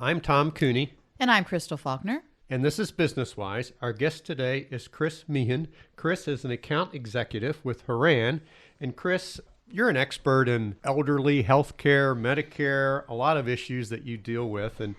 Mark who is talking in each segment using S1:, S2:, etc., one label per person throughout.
S1: I'm Tom Cooney.
S2: And I'm Crystal Faulkner.
S1: And this is Business Wise. Our guest today is Chris Mihin. Chris is an account executive with Haran. And Chris, you're an expert in elderly healthcare, Medicare, a lot of issues that you deal with. And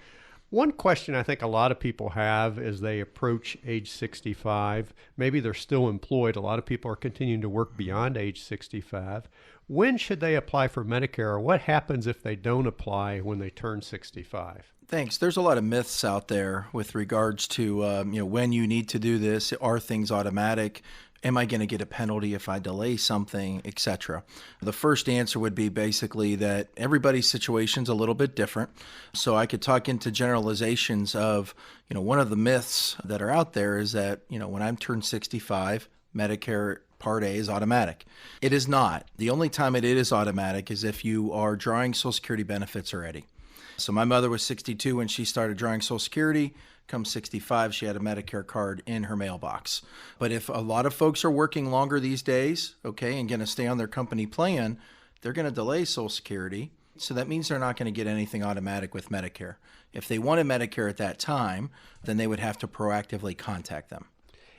S1: one question I think a lot of people have as they approach age 65, maybe they're still employed. A lot of people are continuing to work beyond age 65. When should they apply for Medicare, or what happens if they don't apply when they turn 65?
S3: Thanks. There's a lot of myths out there with regards to when you need to do this. Are things automatic? Am I going to get a penalty if I delay something, etc.? The first answer would be basically that everybody's situation's a little bit different. So I could talk into generalizations of, one of the myths that are out there is that, when I'm turned 65, Medicare Part A is automatic. It is not. The only time it is automatic is if you are drawing Social Security benefits already. So my mother was 62 when she started drawing Social Security. Come 65, she had a Medicare card in her mailbox. But if a lot of folks are working longer these days, and going to stay on their company plan, they're going to delay Social Security. So that means they're not going to get anything automatic with Medicare. If they wanted Medicare at that time, then they would have to proactively contact them.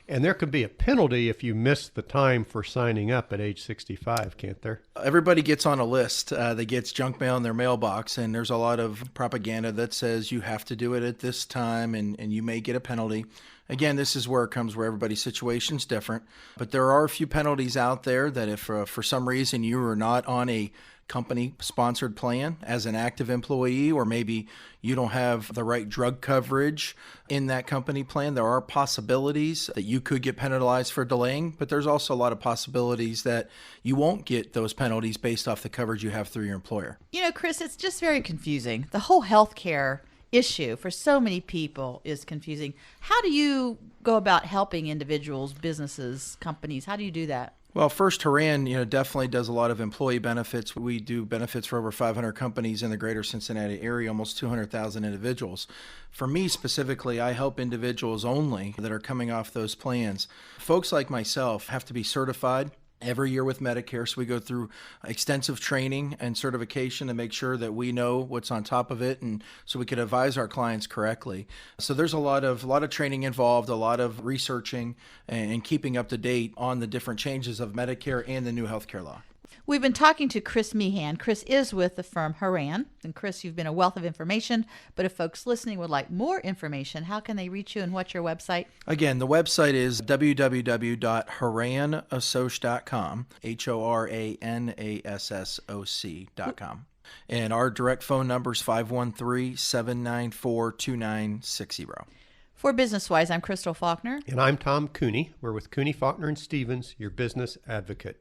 S1: And there could be a penalty if you miss the time for signing up at age 65, can't there?
S3: Everybody gets on a list that gets junk mail in their mailbox, and there's a lot of propaganda that says you have to do it at this time and you may get a penalty. Again, this is where it comes where everybody's situation's different. But there are a few penalties out there that if for some reason you are not on a company-sponsored plan as an active employee, or maybe you don't have the right drug coverage in that company plan, there are possibilities that you could get penalized for delaying, but there's also a lot of possibilities that you won't get those penalties based off the coverage you have through your employer.
S2: Chris, it's just very confusing. The whole healthcare issue for so many people is confusing. How do you go about helping individuals, businesses, companies? How do you do that?
S3: Well, first, Haran, definitely does a lot of employee benefits. We do benefits for over 500 companies in the greater Cincinnati area, almost 200,000 individuals. For me specifically, I help individuals only that are coming off those plans. Folks like myself have to be certified every year with Medicare, so we go through extensive training and certification to make sure that we know what's on top of it, and so we can advise our clients correctly. So there's a lot of training involved, a lot of researching and keeping up to date on the different changes of Medicare and the new healthcare law.
S2: We've been talking to Chris Mihin. Chris is with the firm Haran. And Chris, you've been a wealth of information, but if folks listening would like more information, how can they reach you and what's your website?
S3: Again, the website is www.haranassoc.com, HORANASSOC.com. And our direct phone number is 513-794-2960.
S2: For Business Wise, I'm Crystal Faulkner.
S1: And I'm Tom Cooney. We're with Cooney, Faulkner, and Stevens, your business advocate.